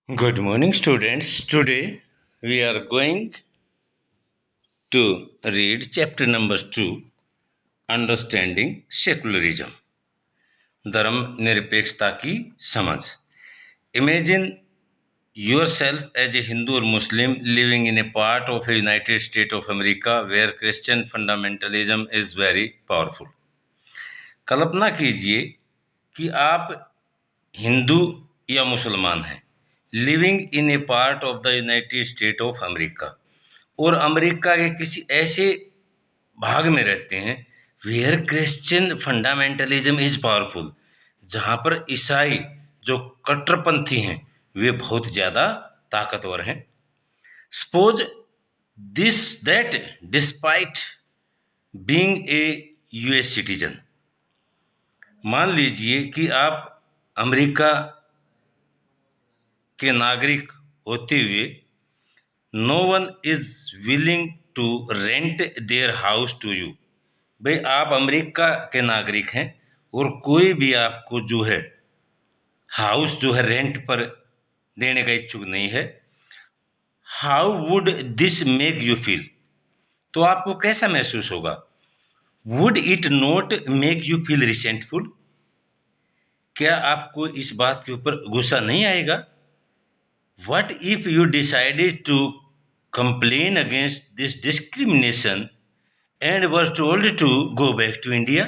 Good morning, students. Today we are going to read chapter number 2, Understanding Secularism. धर्मनिरपेक्षता की समझ. Imagine yourself as a Hindu or Muslim living in a part of a United States of America where Christian fundamentalism is very powerful. कल्पना कीजिए कि आप हिंदू या मुसलमान हैं, living in a part of the United State of America, और America के किसी ऐसे भाग में रहते हैं where Christian fundamentalism is powerful, जहाँ पर ईसाई जो कट्टरपंथी हैं वे बहुत ज़्यादा ताकतवर हैं. Suppose this that despite being a US citizen, मान लीजिए कि आप अमेरिका के नागरिक होते हुए no one is willing to rent their house to you. भाई आप अमेरिका के नागरिक हैं और कोई भी आपको जो है हाउस जो है रेंट पर देने का इच्छुक नहीं है. How would this make you feel? तो आपको कैसा महसूस होगा? Would it not make you feel resentful? क्या आपको इस बात के ऊपर गुस्सा नहीं आएगा? What if you decided to complain against this discrimination and were told to go back to India?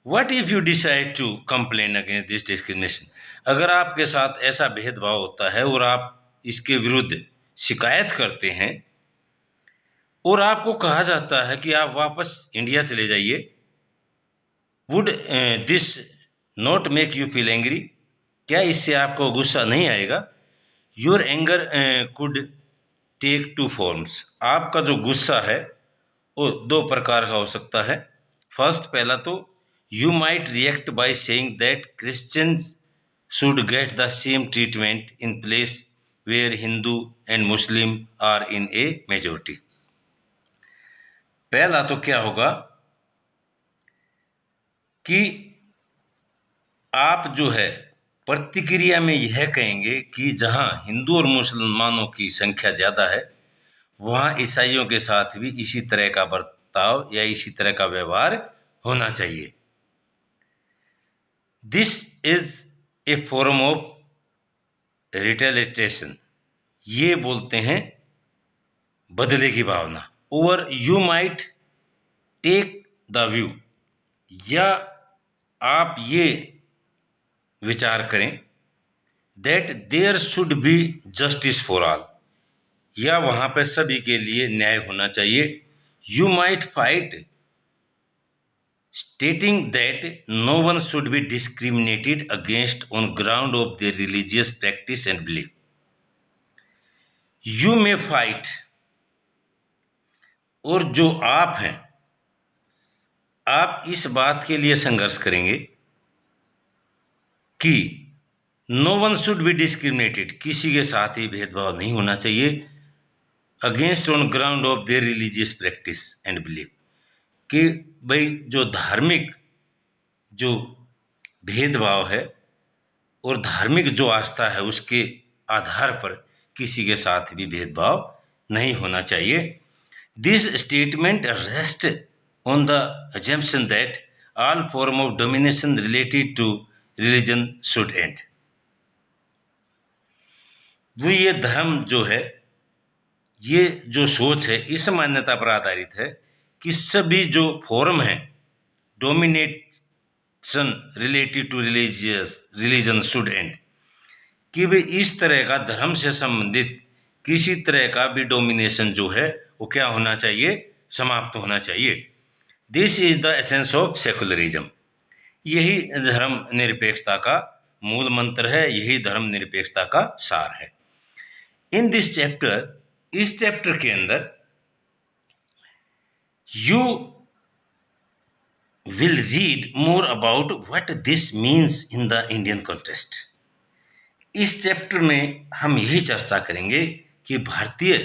What if you decide to complain against this discrimination? अगर आपके साथ ऐसा भेदभाव होता है और आप इसके विरुद्ध शिकायत करते हैं और आपको कहा जाता है कि आप वापस इंडिया चले जाइए, would this not make you feel angry? क्या इससे आपको गुस्सा नहीं आएगा? Your anger could take two forms. आपका जो गुस्सा है वो दो प्रकार का हो सकता है. फर्स्ट, पहला तो you might react by saying that Christians should get the same treatment in place where Hindu and Muslim are in a majority. पहला तो क्या होगा कि आप जो है प्रतिक्रिया में यह कहेंगे कि जहां हिंदू और मुसलमानों की संख्या ज़्यादा है वहां ईसाइयों के साथ भी इसी तरह का बर्ताव या इसी तरह का व्यवहार होना चाहिए. This is a form of retaliation. ये बोलते हैं बदले की भावना. और you might take the view, या आप ये विचार करें that there should be justice for all, या वहाँ पर सभी के लिए न्याय होना चाहिए. You might fight stating that no one should be discriminated against on ground of their religious practice and belief. You may fight, और जो आप हैं आप इस बात के लिए संघर्ष करेंगे कि no one should be discriminated, किसी के साथ ही भेदभाव नहीं होना चाहिए, against on ground of their religious practice and belief, कि भाई जो धार्मिक जो भेदभाव है और धार्मिक जो आस्था है उसके आधार पर किसी के साथ भी भेदभाव नहीं होना चाहिए. This statement rest on the assumption that all form of domination related to religion should end. वो ये धर्म जो है, ये जो सोच है इस मान्यता पर आधारित है कि सभी जो फॉर्म हैं domination related to religion should end, कि भाई इस तरह का धर्म से संबंधित किसी तरह का भी डोमिनेशन जो है वो क्या होना चाहिए? समाप्त होना चाहिए. This is the essence of secularism. यही धर्म निरपेक्षता का मूल मंत्र है, यही धर्म निरपेक्षता का सार है. इन दिस चैप्टर, इस चैप्टर के अंदर you will read more about what this means in the Indian context. इस चैप्टर में हम यही चर्चा करेंगे कि भारतीय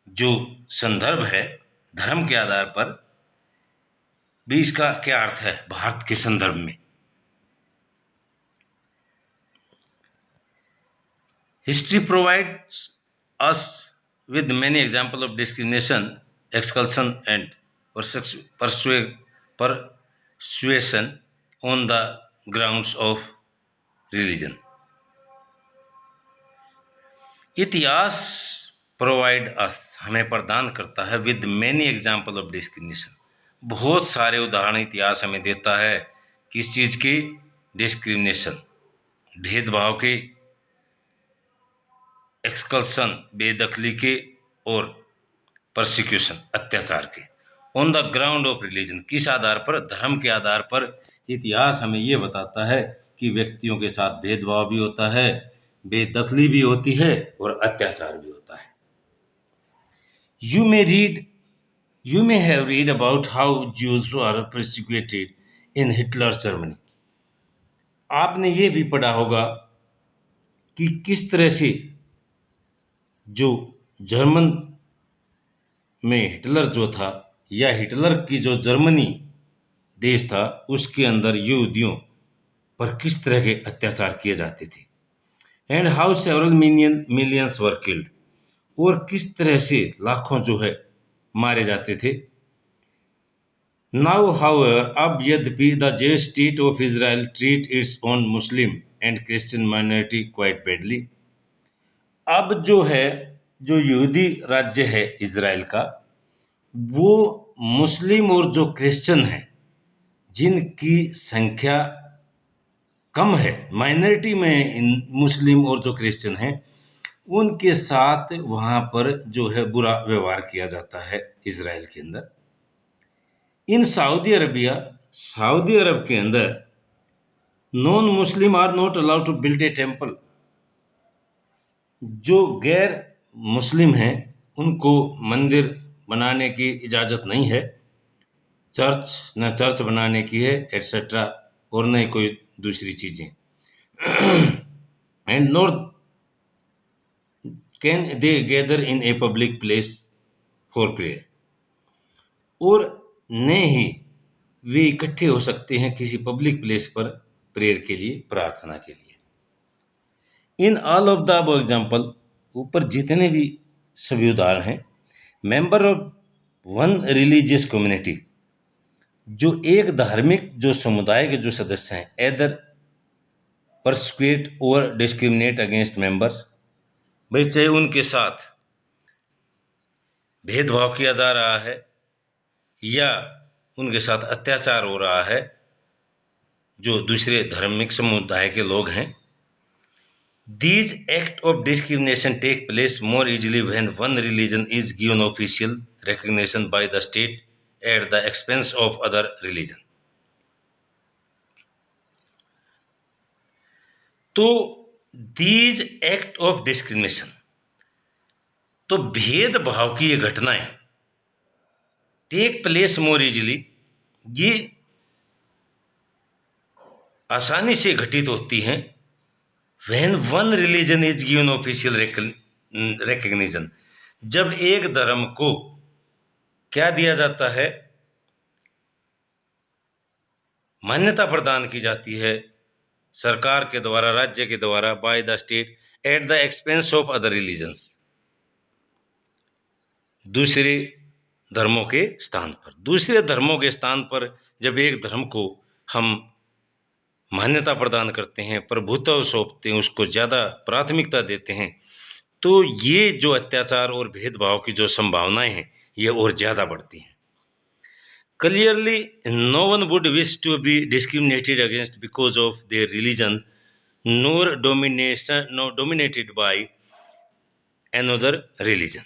जो संदर्भ है धर्म के आधार पर भी इसका क्या अर्थ है भारत के संदर्भ में. History provides us with many examples of discrimination, expulsion, and persuasion on the grounds of religion. इतिहास प्रोवाइड अस हमें प्रदान करता है with many example of discrimination, बहुत सारे उदाहरण इतिहास हमें देता है किस चीज़ की, डिस्क्रिमिनेशन, भेदभाव के, एक्सकल्सन बेदखली के, और परसिक्यूशन अत्याचार के, on the ground of religion किस आधार पर, धर्म के आधार पर। इतिहास हमें ये बताता है कि व्यक्तियों के साथ भेदभाव भी होता है, बेदखली भी होती है और अत्याचार भी होता है। You may have read about how Jews were persecuted in Hitler Germany. आपने ये भी पढ़ा होगा कि किस तरह से जो जर्मन में हिटलर जो था, या हिटलर की जो जर्मनी देश था उसके अंदर यहूदियों पर किस तरह के अत्याचार किए जाते थे। And how several millions were killed, और किस तरह से लाखों जो है मारे जाते थे। नाउ हाउएवर, अब यद्यपि the Jewish state of Israel treat its own Muslim and Christian minority quite badly. अब जो है, जो यहूदी राज्य है इजराइल का, वो मुस्लिम और जो क्रिश्चियन हैं जिनकी संख्या कम है, माइनॉरिटी में मुस्लिम और जो क्रिश्चियन हैं, उनके साथ वहाँ पर जो है बुरा व्यवहार किया जाता है इजराइल के अंदर। In Saudi Arabia, Saudi Arab के अंदर, non Muslim are not allowed to build a temple, जो गैर मुस्लिम हैं उनको मंदिर बनाने की इजाज़त नहीं है, चर्च बनाने की है एटसेट्रा, और नहीं कोई दूसरी चीज़ें। And nor can they gather in a public place for prayer, और न ही वे इकट्ठे हो सकते हैं किसी पब्लिक प्लेस पर प्रेयर के लिए, प्रार्थना के लिए। In all of the above example, ऊपर जितने भी सभी उदाहरण हैं, member of one religious community, जो एक धार्मिक जो समुदाय के जो सदस्य हैं, एदर परस्क्यूट और डिस्क्रिमिनेट अगेंस्ट मेंबर्स, भाई चाहे उनके साथ भेदभाव किया जा रहा है या उनके साथ अत्याचार हो रहा है, जो दूसरे धार्मिक समुदाय के लोग हैं। These acts of discrimination take place more easily when one religion is given official recognition by the state at the expense of other religion. तो these act of discrimination, तो भेदभाव की ये घटनाएं टेक प्लेस मोर इजिली, ये आसानी से घटित होती हैं when one religion is given official recognition, जब एक धर्म को क्या दिया जाता है, मान्यता प्रदान की जाती है सरकार के द्वारा, राज्य के द्वारा, by the state at the expense of other religions, दूसरे धर्मों के स्थान पर। दूसरे धर्मों के स्थान पर जब एक धर्म को हम मान्यता प्रदान करते हैं, प्रभुत्व सौंपते हैं, उसको ज़्यादा प्राथमिकता देते हैं, तो ये जो अत्याचार और भेदभाव की जो संभावनाएं हैं ये और ज़्यादा बढ़ती हैं। Clearly no one would wish to be discriminated against because of their religion nor dominated by another religion.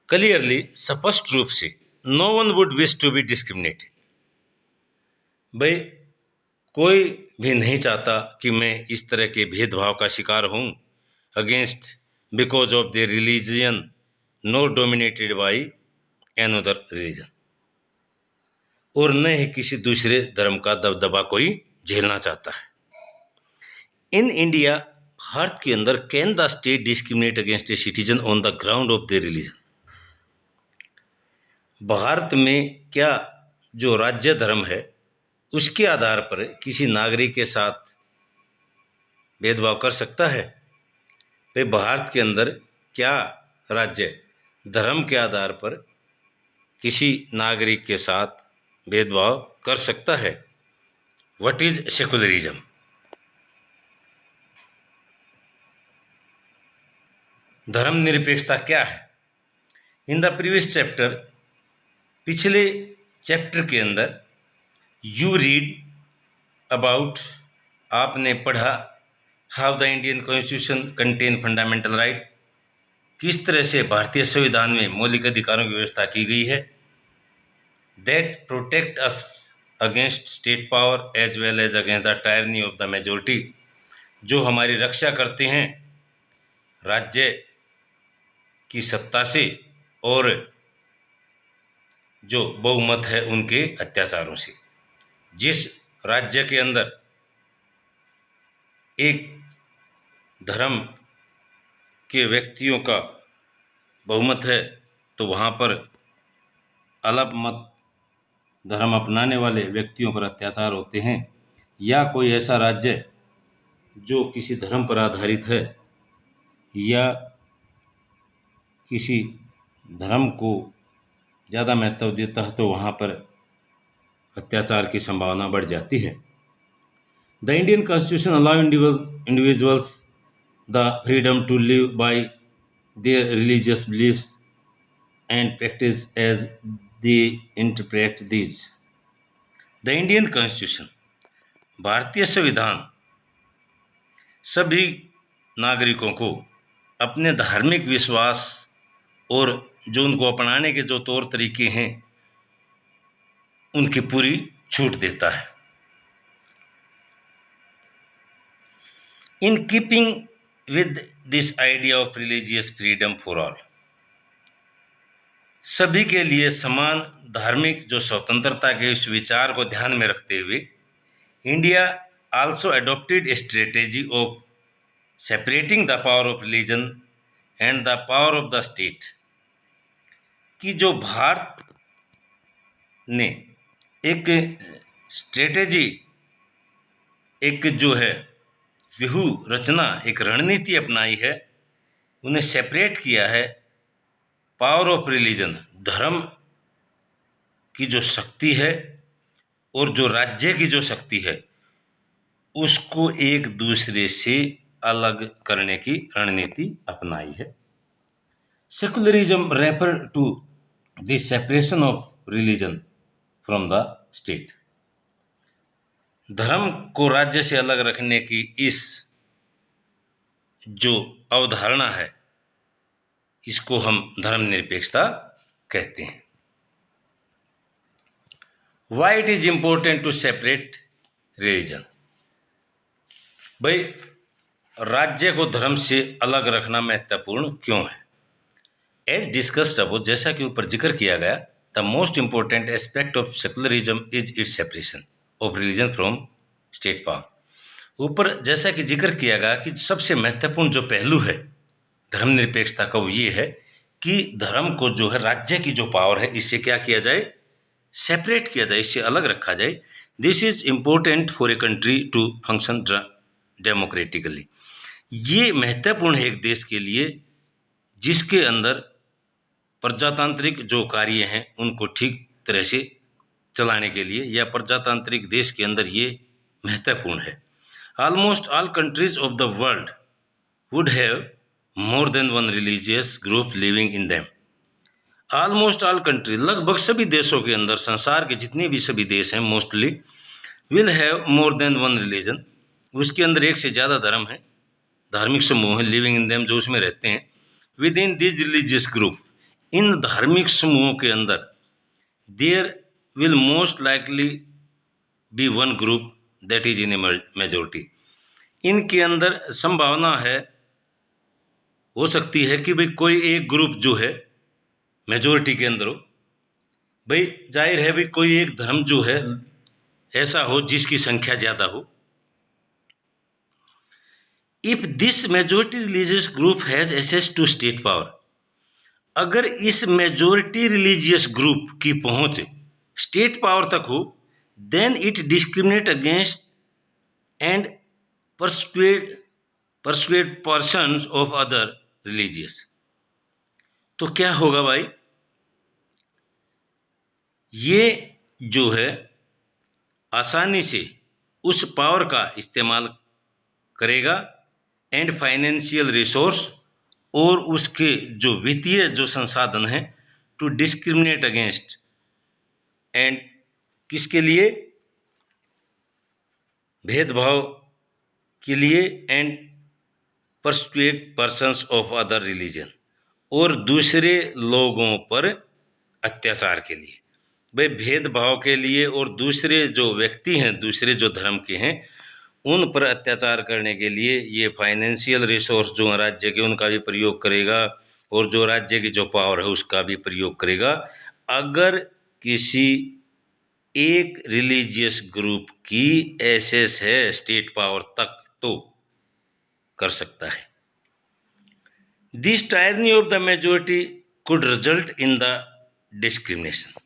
Clearly, स्पष्ट रूप से, no one would wish to be discriminated, भाई कोई भी नहीं चाहता कि मैं इस तरह के भेदभाव का शिकार हूँ, against because of the religion not dominated by another religion, और न ही किसी दूसरे धर्म का दबदबा कोई झेलना चाहता है। इन इंडिया, भारत के अंदर, can the state discriminate against a citizen on the ground of the religion, Bharat में क्या जो राज्य धर्म है उसके आधार पर किसी नागरिक के साथ भेदभाव कर सकता है? भाई भारत के अंदर क्या राज्य धर्म के आधार पर किसी नागरिक के साथ भेदभाव कर सकता है? What is secularism? धर्मनिरपेक्षता क्या है? इन द प्रीवियस चैप्टर, पिछले चैप्टर के अंदर यू रीड अबाउट, आपने पढ़ा how the Indian constitution contain fundamental right, किस तरह से भारतीय संविधान में मौलिक अधिकारों की व्यवस्था की गई है, that protect us against state power as well as against the tyranny of the majority, जो हमारी रक्षा करते हैं राज्य की सत्ता से और जो बहुमत है उनके अत्याचारों से। जिस राज्य के अंदर एक धर्म के व्यक्तियों का बहुमत है तो वहाँ पर अलग मत धर्म अपनाने वाले व्यक्तियों पर अत्याचार होते हैं, या कोई ऐसा राज्य जो किसी धर्म पर आधारित है या किसी धर्म को ज़्यादा महत्व देता है तो वहाँ पर अत्याचार की संभावना बढ़ जाती है। The Indian constitution allow individuals the freedom to live by their religious beliefs and practice as they interpret these. The Indian constitution, भारतीय संविधान, सभी नागरिकों को अपने धार्मिक विश्वास और जो उनको अपनाने के जो तौर तरीके हैं उनकी पूरी छूट देता है। In keeping with this idea of religious freedom for all, सभी के लिए समान धार्मिक जो स्वतंत्रता के इस विचार को ध्यान में रखते हुए India also adopted a strategy of separating the power of religion and the power of the state, कि जो भारत ने एक स्ट्रेटेजी, एक जो है व्यूह रचना, एक रणनीति अपनाई है, उन्हें सेपरेट किया है पावर ऑफ रिलीजन, धर्म की जो शक्ति है और जो राज्य की जो शक्ति है उसको एक दूसरे से अलग करने की रणनीति अपनाई है। Secularism refer to the separation of religion from the state, धर्म को राज्य से अलग रखने की इस जो अवधारणा है इसको हम धर्मनिरपेक्षता कहते हैं। Why it is important to separate religion, भाई राज्य को धर्म से अलग रखना महत्वपूर्ण क्यों है? एज डिस्कस्ड अबव, जैसा कि ऊपर जिक्र किया गया, the most important aspect of secularism is it's separation of religion from state power. ऊपर जैसा कि जिक्र किया गया कि सबसे महत्वपूर्ण जो पहलू है धर्मनिरपेक्षता का वो ये है कि धर्म को जो है राज्य की जो पावर है इससे क्या किया जाए, सेपरेट किया जाए, इससे अलग रखा जाए। This is important for a country to function democratically, ये महत्वपूर्ण है एक देश के लिए जिसके अंदर प्रजातांत्रिक जो कार्य हैं उनको ठीक तरह से चलाने के लिए, या प्रजातांत्रिक देश के अंदर ये महत्वपूर्ण है। Almost all countries of the world would have more than one religious group living in them. Almost all country, लगभग सभी देशों के अंदर, संसार के जितने भी सभी देश हैं mostly, will have more than one religion, उसके अंदर एक से ज़्यादा धर्म है, धार्मिक समूह है, लिविंग इन देम, जो उसमें रहते हैं। Within this religious group, इन धार्मिक समूहों के अंदर, there will most likely be one group that is in a majority, इनके अंदर संभावना है, हो सकती है कि भाई कोई एक ग्रुप जो है मेजोरिटी के अंदर हो। भाई जाहिर है भाई कोई एक धर्म जो है ऐसा हो जिसकी संख्या ज़्यादा हो। If this majority religious group has access to state power, अगर इस मेजोरिटी रिलीजियस ग्रुप की पहुंच स्टेट पावर तक हो, then it discriminate against and persuade persons of other religious। तो क्या होगा भाई, ये जो है आसानी से उस पावर का इस्तेमाल करेगा एंड फाइनेंशियल रिसोर्स, और उसके जो वित्तीय जो संसाधन हैं, टू डिस्क्रिमिनेट अगेंस्ट एंड किसके लिए, भेदभाव के लिए, and persecute persons of other religion, और दूसरे लोगों पर अत्याचार के लिए। भाई भेदभाव के लिए और दूसरे जो व्यक्ति हैं, दूसरे जो धर्म के हैं, उन पर अत्याचार करने के लिए ये फाइनेंशियल रिसोर्स जो राज्य के उनका भी प्रयोग करेगा, और जो राज्य की जो पावर है उसका भी प्रयोग करेगा। अगर किसी एक रिलीजियस ग्रुप की एक्सेस है स्टेट पावर तक तो कर सकता है। This tyranny of the majority could result in the discrimination.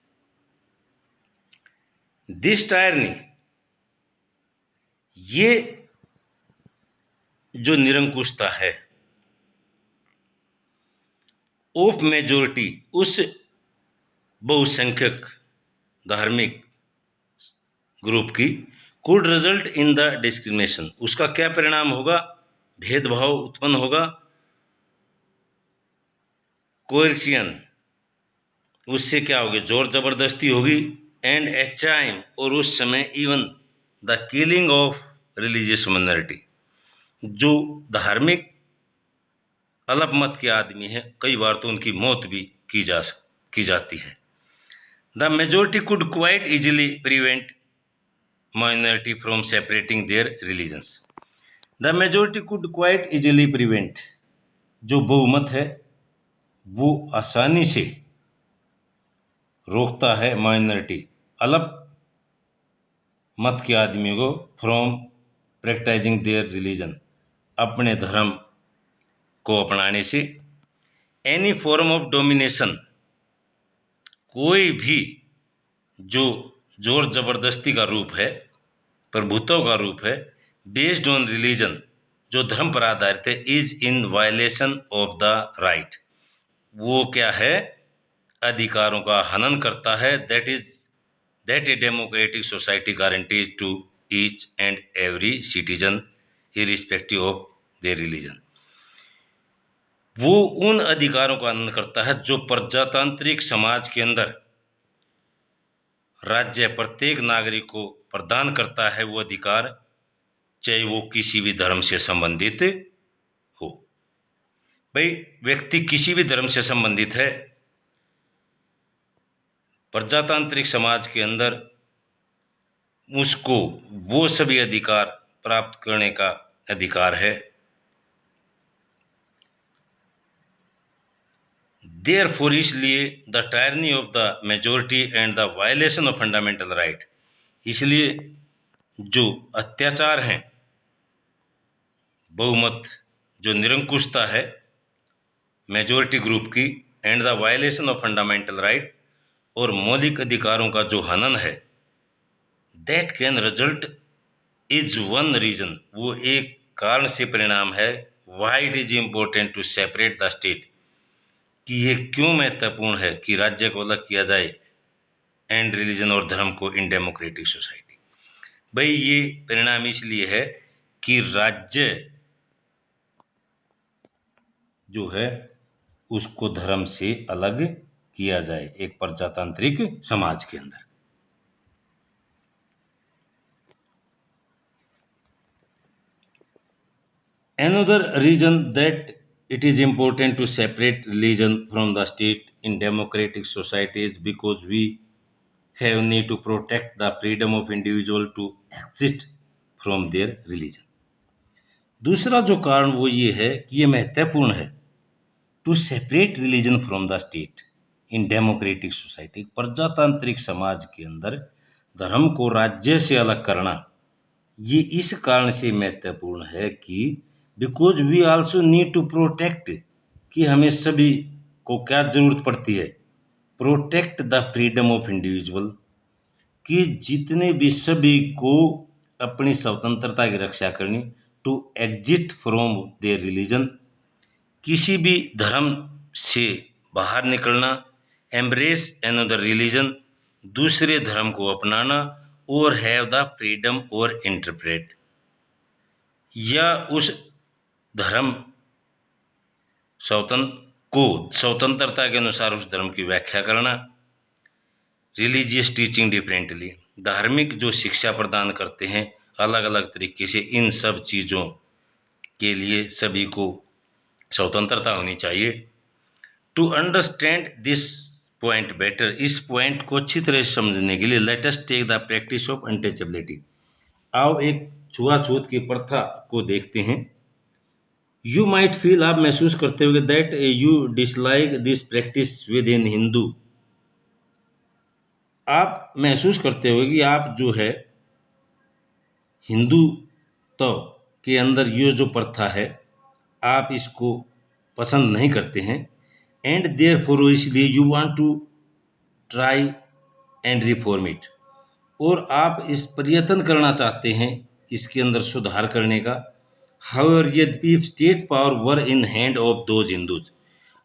This tyranny, ये जो निरंकुशता है ऑफ मेजोरिटी, उस बहुसंख्यक धार्मिक ग्रुप की, could result in the discrimination, उसका क्या परिणाम होगा, भेदभाव उत्पन्न होगा, कोएर्शन, उससे क्या होगी, जोर जबरदस्ती होगी, एंड एट टाइम, और उस समय even the killing of religious minority, जो धार्मिक अल्पमत के आदमी हैं, कई बार तो उनकी मौत भी की जाती है। The majority could quite easily prevent minority from separating their religions. The majority could quite easily prevent, जो बहुमत है वो आसानी से रोकता है माइनॉरिटी, अल्प मत के आदमियों को, फ्रॉम प्रैक्टिसिंग देयर रिलीजन, अपने धर्म को अपनाने से। एनी फॉर्म ऑफ डोमिनेशन, कोई भी जो जोर जबरदस्ती का रूप है, प्रभुत्व का रूप है, बेस्ड ऑन रिलीजन, जो धर्म पर आधारित है, is in violation of the right, वो क्या है, अधिकारों का हनन करता है। That a democratic society guarantees to each and every citizen irrespective of their religion. वो उन अधिकारों का हनन करता है जो प्रजातांत्रिक समाज के अंदर राज्य प्रत्येक नागरिक को प्रदान करता है, वो अधिकार, चाहे वो किसी भी धर्म से संबंधित हो। भाई व्यक्ति किसी भी धर्म से संबंधित है, प्रजातांत्रिक समाज के अंदर उसको वो सभी अधिकार प्राप्त करने का अधिकार है। देयरफॉर, इसलिए the tyranny of the majority and the violation of fundamental right, इसलिए जो अत्याचार हैं, बहुमत, जो निरंकुशता है मेजोरिटी ग्रुप की, and the violation of fundamental right, और मौलिक अधिकारों का जो हनन है, that can result is one reason, वो एक कारण से परिणाम है, why it is important to separate the state, कि ये क्यों महत्वपूर्ण है कि राज्य को अलग किया जाए, एंड रिलीजन, और धर्म को, इन डेमोक्रेटिक सोसाइटी। भाई ये परिणाम इसलिए है कि राज्य जो है उसको धर्म से अलग किया जाए एक प्रजातांत्रिक समाज के अंदर। Another reason that it is important to separate religion from the state in democratic societies because we have need to protect the freedom of individual to exist from their religion। दूसरा जो कारण वो ये है कि ये महत्वपूर्ण है, to separate religion from the state in democratic society, प्रजातांत्रिक समाज के अंदर धर्म को राज्य से अलग करना, ये इस कारण से महत्वपूर्ण है कि because we also need to protect, कि हमें सभी को क्या जरूरत पड़ती है, protect the freedom of individual, कि जितने भी सभी को अपनी स्वतंत्रता की रक्षा करनी, to exit from their religion, किसी भी धर्म से बाहर निकलना, एम्ब्रेस अनदर रिलीजन, दूसरे धर्म को अपनाना, और हैव द फ्रीडम और इंटरप्रेट, या उस धर्म स्वतंत्रता के अनुसार उस धर्म की व्याख्या करना। रिलीजियस टीचिंग डिफरेंटली, धार्मिक जो शिक्षा प्रदान करते हैं अलग अलग तरीके से, इन सब चीज़ों के लिए सभी को स्वतंत्रता होनी चाहिए। To understand this point better, इस पॉइंट को अच्छी तरह से समझने के लिए let us take the practice of untouchability, आओ एक छुआछूत की प्रथा को देखते हैं। यू माइट फील, आप महसूस करते होंगे, that you dislike this practice with in Hindu, आप महसूस करते हो कि आप जो है हिंदू तो के अंदर ये जो प्रथा है आप इसको पसंद नहीं करते हैं, एंड देयर फॉर इसलिए you want to try and reform it, और आप इस प्रयत्न करना चाहते हैं इसके अंदर सुधार करने का। हाउएवर यद्यपि state power were in hand of those Hindus,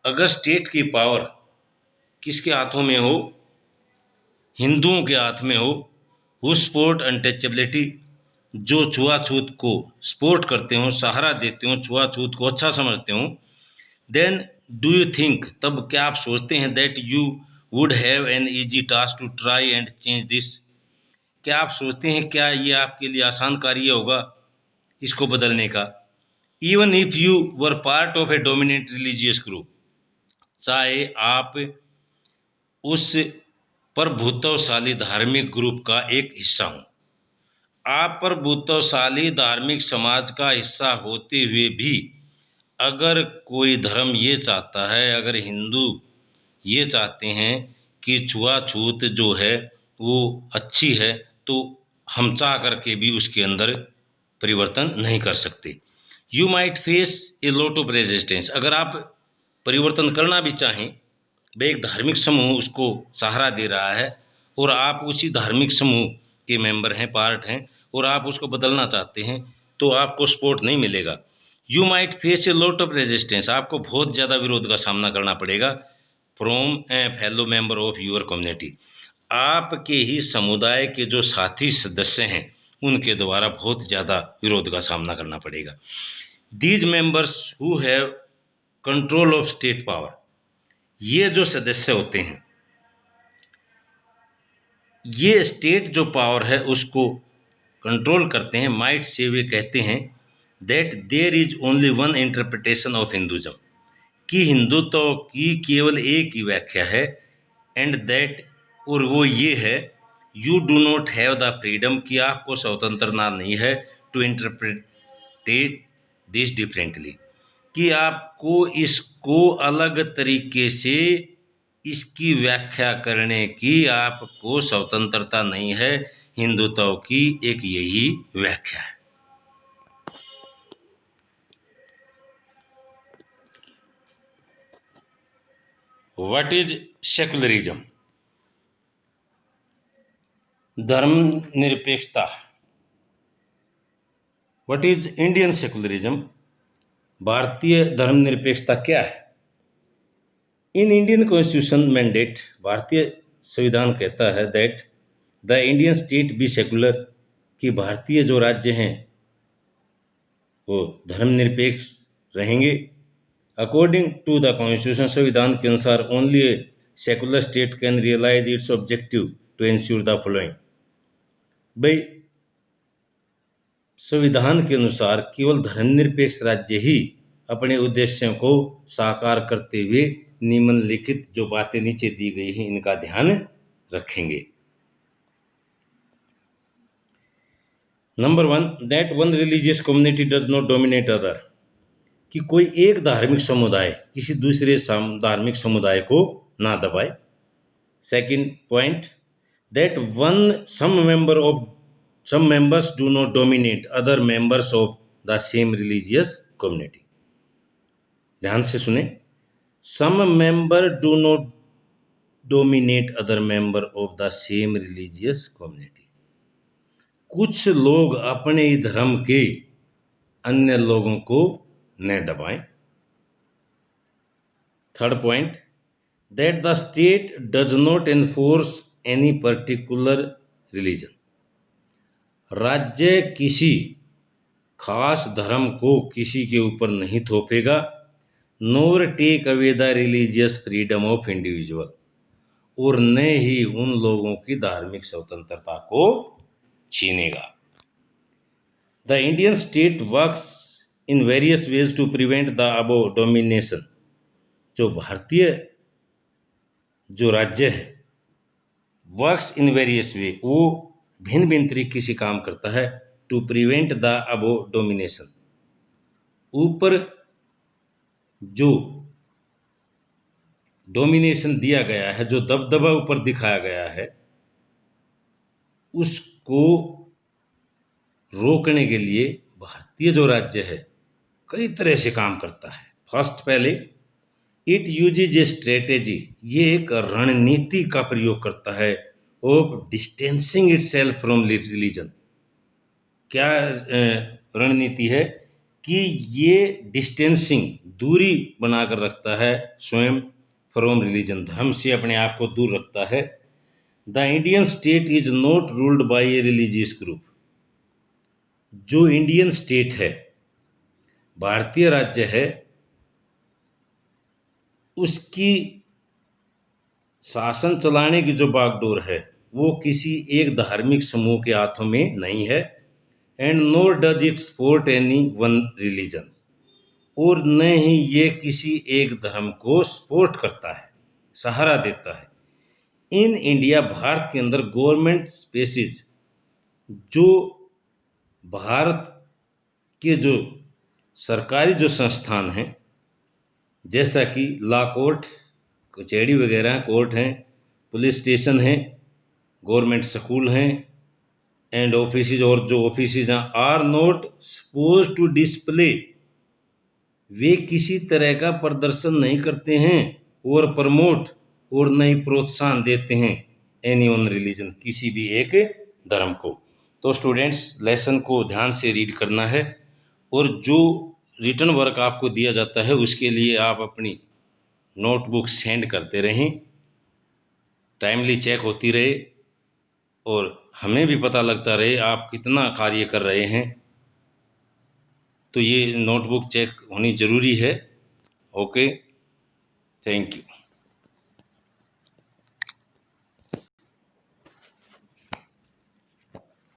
अगर स्टेट की पावर किसके हाथों में हो, हिंदुओं के हाथ में हो, हु सपोर्ट अनटचेबिलिटी, जो छुआछूत को सपोर्ट करते हो, सहारा देते हो, छुआछूत को अच्छा समझते हो, देन डू यू थिंक, तब क्या आप सोचते हैं, that you would have an easy task to try and change this, क्या आप सोचते हैं क्या ये आपके लिए आसान कार्य होगा इसको बदलने का। Even if you were part of A dominant religious group, चाहे आप उस प्रभुत्वशाली धार्मिक ग्रुप का एक हिस्सा हो, आप प्रभुत्वशाली धार्मिक समाज का हिस्सा होते हुए भी अगर कोई धर्म ये चाहता है, अगर हिंदू ये चाहते हैं कि छुआछूत जो है वो अच्छी है, तो हम चाह करके भी उसके अंदर परिवर्तन नहीं कर सकते। You might face a lot of resistance, अगर आप परिवर्तन करना भी चाहें, वे एक धार्मिक समूह उसको सहारा दे रहा है और आप उसी धार्मिक समूह के मेंबर हैं, पार्ट हैं, और आप उसको बदलना चाहते हैं, तो आपको सपोर्ट नहीं मिलेगा। You might face a lot of resistance, आपको बहुत ज़्यादा विरोध का सामना करना पड़ेगा from A fellow member of your community, आपके ही समुदाय के जो साथी सदस्य हैं उनके द्वारा बहुत ज़्यादा विरोध का सामना करना पड़ेगा। These members who have control of state power, ये जो सदस्य होते हैं ये स्टेट जो पावर है उसको कंट्रोल करते हैं, माइट से वे कहते हैं that there is only one interpretation of Hinduism, कि हिंदुत्व की केवल एक ही व्याख्या है, एंड दैट, और वो ये है, you do not have the freedom, कि आपको स्वतंत्रता नहीं है, टू इंटरप्रेटेट दिस डिफरेंटली, कि आपको इसको अलग तरीके से इसकी व्याख्या करने की आपको स्वतंत्रता नहीं है, हिंदुत्व की एक यही व्याख्या है। व्हाट इज सेकुलरिज्म, धर्मनिरपेक्षता। व्हाट इज इंडियन सेकुलरिज्म, भारतीय धर्मनिरपेक्षता क्या है। इन इंडियन कॉन्स्टिट्यूशन मैंडेट, भारतीय संविधान कहता है that the Indian state be secular, कि भारतीय जो राज्य हैं वो धर्मनिरपेक्ष रहेंगे। अकॉर्डिंग टू द कॉन्स्टिट्यूशन, संविधान के अनुसार only a secular state can realise its objective to ensure the following, भाई संविधान के अनुसार केवल धर्मनिरपेक्ष राज्य ही अपने उद्देश्यों को साकार करते हुए निम्नलिखित जो बातें नीचे दी गई हैं इनका ध्यान रखेंगे। Number 1, that one religious community does not dominate other, कि कोई एक धार्मिक समुदाय किसी दूसरे धार्मिक समुदाय को ना दबाए। Second point, that some members do not dominate other members of the same religious community, ध्यान से सुने, some member do not dominate other member of the same religious community. कुछ लोग अपने ही धर्म के अन्य लोगों को न दबाएं। Third point, that the state does not enforce any particular religion. राज्य किसी खास धर्म को किसी के ऊपर नहीं थोपेगा, nor take away the religious freedom of individual, और न ही उन लोगों की धार्मिक स्वतंत्रता को छीनेगा। The Indian state works in various ways to prevent the above domination. जो भारतीय जो राज्य है, वर्क्स इन वेरियस वे, वो भिन्न भिन्न तरीके से काम करता है, to prevent the above domination, ऊपर जो डोमिनेशन दिया गया है, जो दबदबा ऊपर दिखाया गया है, उसको रोकने के लिए भारतीय जो राज्य है कई तरह से काम करता है। फर्स्ट, पहले इट यूजेज ए स्ट्रेटेजी, ये एक रणनीति का प्रयोग करता है, of distancing itself from religion. क्या रणनीति है कि ये डिस्टेंसिंग, दूरी बनाकर रखता है स्वयं, फ्रॉम रिलीजन, धर्म से अपने आप को दूर रखता है। The Indian state is not ruled by a religious group, जो इंडियन स्टेट है, भारतीय राज्य है, उसकी शासन चलाने की जो बागडोर है वो किसी एक धार्मिक समूह के हाथों में नहीं है। And NOR does it support any one religion, और न ही ये किसी एक धर्म को सपोर्ट करता है, सहारा देता है। इन इंडिया, भारत के अंदर गवर्नमेंट स्पेसिस, जो भारत के जो सरकारी जो संस्थान हैं, जैसा कि लॉ कोर्ट, कचहरी वगैरह कोर्ट हैं, पुलिस स्टेशन हैं, गवर्नमेंट स्कूल हैं, एंड ऑफिसेज, और जो ऑफिसेज हैं, are not suppose to display, वे किसी तरह का प्रदर्शन नहीं करते हैं, और प्रमोट, और नहीं प्रोत्साहन देते हैं एनी वन रिलीजन, किसी भी एक धर्म को। तो स्टूडेंट्स, लेसन को ध्यान से रीड करना है, और जो रिटर्न वर्क आपको दिया जाता है उसके लिए आप अपनी नोटबुक सेंड करते रहें, टाइमली चेक होती रहे, और हमें भी पता लगता रहे आप कितना कार्य कर रहे हैं। तो ये नोटबुक चेक होनी ज़रूरी है। Okay, thank you.